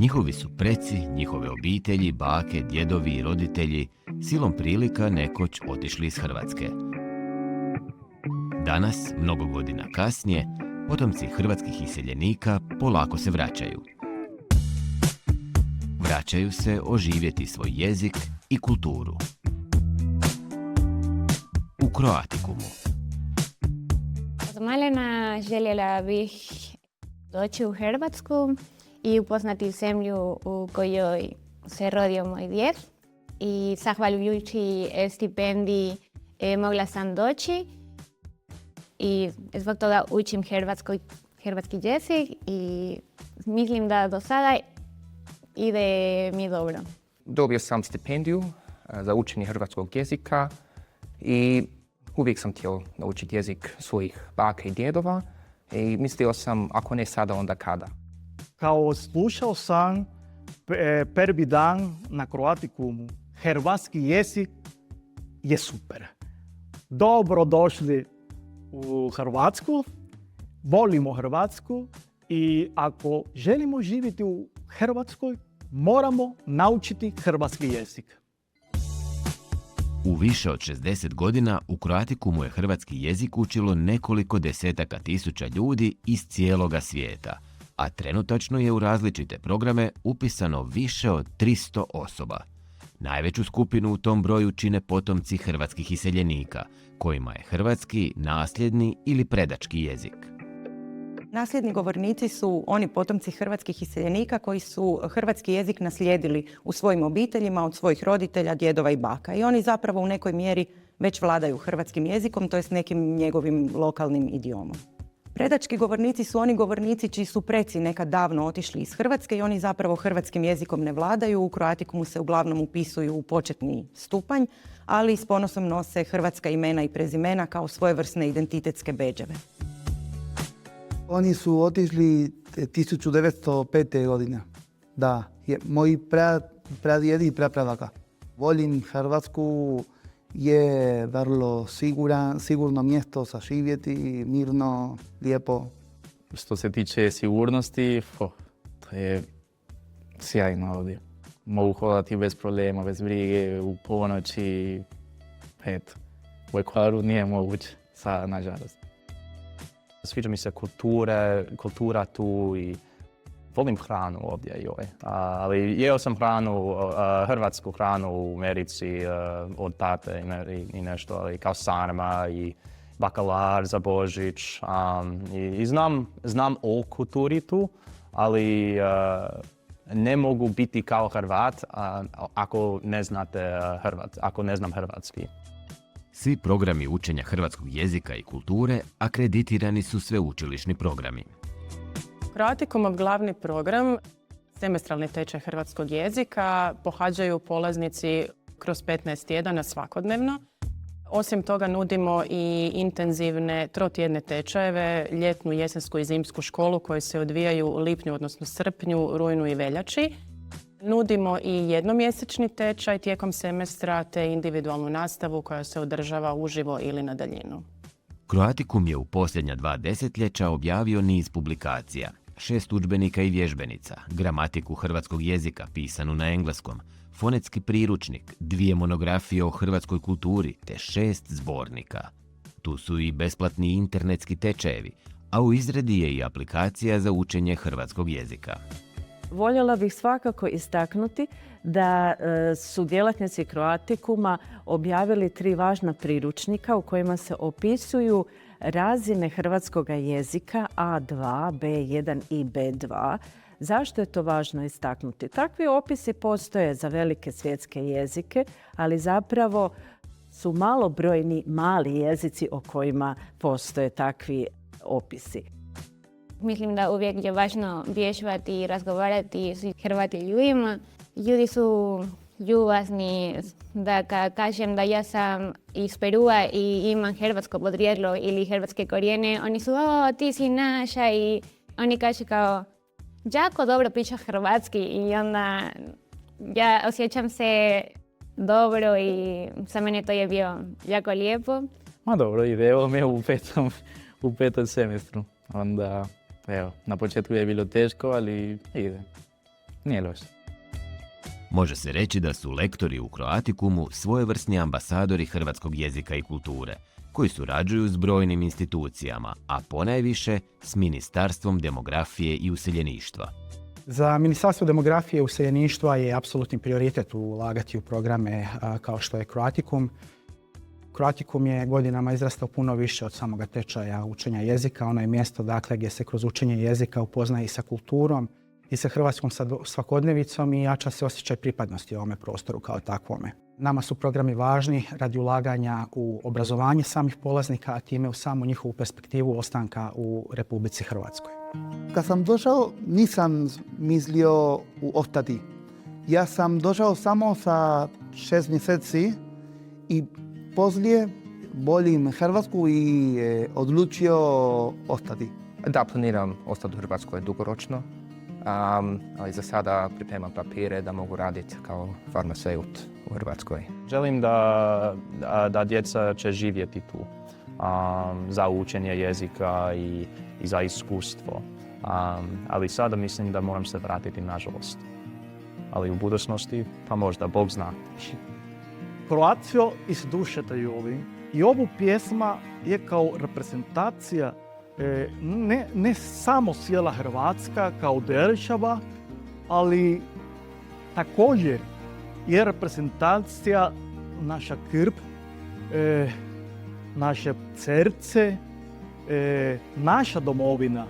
Njihovi su preci, njihove obitelji, bake, djedovi i roditelji silom prilika nekoć otišli iz Hrvatske. Danas, mnogo godina kasnije, potomci hrvatskih iseljenika polako se vraćaju. Vraćaju se oživjeti svoj jezik i kulturu. U Croaticumu. Od malena željela bih doći u Hrvatsku i upoznati zemlju u kojoj se rodio moj djed. I zahvaljujući stipendiji mogla sam doći i zbog toga učim hrvatski jezik i mislim da do sada ide mi dobro. Dobio sam stipendiju za učenje hrvatskog jezika i uvijek sam htio naučiti jezik svojih baka i djedova i mislio sam ako ne sada onda kada. Kao slušao sam prvi dan na Croaticumu, hrvatski jezik je super. Dobro došli u Hrvatsku, volimo Hrvatsku i ako želimo živjeti u Hrvatskoj, moramo naučiti hrvatski jezik. U više od 60 godina u Croaticumu je hrvatski jezik učilo nekoliko desetaka tisuća ljudi iz cijeloga svijeta, a trenutačno je u različite programe upisano više od 300 osoba. Najveću skupinu u tom broju čine potomci hrvatskih iseljenika, kojima je hrvatski nasljedni ili predački jezik. Nasljedni govornici su oni potomci hrvatskih iseljenika koji su hrvatski jezik naslijedili u svojim obiteljima od svojih roditelja, djedova i baka. I oni zapravo u nekoj mjeri već vladaju hrvatskim jezikom, to jest nekim njegovim lokalnim idiomom. Predački govornici su oni govornici čiji su preci nekad davno otišli iz Hrvatske i oni zapravo hrvatskim jezikom ne vladaju. U Croaticumu se uglavnom upisuju u početni stupanj, ali s ponosom nose hrvatska imena i prezimena kao svojevrsne identitetske bedževe. Oni su otišli 1905. godine. Da, moji pradjedi i prapravaka. Volim Hrvatsku, je vrlo sigurno mjesto za živjeti, mirno, lijepo. Što se tiče sigurnosti, to je sjajno ovdje. Mogu hodati bez problema, bez brige, u ponoći. U Ekvadoru nije moguće, nažalost. Sviđa mi se kultura tu i volim hranu ovdje. Ali jeo sam hrvatsku hranu u Americi od tate i nešto, ali kao sarma i bakalar za Božić. I znam o kulturi tu, ali ne mogu biti kao Hrvat ako ne znam hrvatski. Svi programi učenja hrvatskog jezika i kulture akreditirani su sveučilišni programi. Croaticumov glavni program, semestralni tečaj hrvatskog jezika, pohađaju polaznici kroz 15 tjedana svakodnevno. Osim toga nudimo i intenzivne trotjedne tečajeve, ljetnu, jesensku i zimsku školu koje se odvijaju u lipnju, odnosno srpnju, rujnu i veljači. Nudimo i jednomjesečni tečaj tijekom semestra te individualnu nastavu koja se održava uživo ili na daljinu. Croaticum je u posljednja 2 desetljeća objavio niz publikacija, 6 udžbenika i vježbenica, gramatiku hrvatskog jezika pisanu na engleskom, fonetski priručnik, 2 monografije o hrvatskoj kulturi te 6 zbornika. Tu su i besplatni internetski tečajevi, a u izradi je i aplikacija za učenje hrvatskog jezika. Voljela bih svakako istaknuti da su djelatnici Croaticuma objavili 3 važna priručnika u kojima se opisuju razine hrvatskog jezika A2, B1 i B2. Zašto je to važno istaknuti? Takvi opisi postoje za velike svjetske jezike, ali zapravo su malobrojni mali jezici o kojima postoje takvi opisi. Mislim da uvijek je važno vježbati i razgovarati s hrvatskim ljudima. Ljudi su ljubazni, da kažem da ja sam iz Perua i imam hrvatsko podrijetlo ili hrvatske korijene, oni su, ti si naša i oni kažu kao, jako dobro pričaš hrvatski i onda ja osjećam se dobro i za mene to je bio jako lijepo. Dobro, evo me u petom semestru. Onda, evo, na početku je bilo teško, ali ide. Nije loše. Može se reći da su lektori u Croaticumu svojevrsni ambasadori hrvatskog jezika i kulture, koji surađuju s brojnim institucijama, a ponajviše s Ministarstvom demografije i useljeništva. Za Ministarstvo demografije i useljeništva je apsolutni prioritet ulagati u programe kao što je Croaticum. Croaticum je godinama izrastao puno više od samoga tečaja učenja jezika. Ono je mjesto dakle, gdje se kroz učenje jezika upoznaje i sa kulturom i sa hrvatskom svakodnevicom i jača se osjećaj pripadnosti ovome prostoru kao takvome. Nama su programi važni radi ulaganja u obrazovanje samih polaznika, a time u samu njihovu perspektivu ostanka u Republici Hrvatskoj. Kad sam došao, nisam mislio u ostati. Ja sam došao samo sa 6 mjeseci i poslije volim Hrvatsku i odlučio ostati. Da, planiram ostati u Hrvatskoj dugoročno, ali za sada pripremam papire da mogu raditi kao farmaceut u Hrvatskoj. Želim da djeca će živjeti tu za učenje jezika i za iskustvo. Ali sada mislim da moram se vratiti, nažalost. Ali u budućnosti, pa možda, Bog zna. Croatio iz duše te ljubim. I ovu pjesma je kao reprezentacija ne samo cijela Hrvatska kao država, ali također je reprezentacija naša krb, naše srce, naša domovina.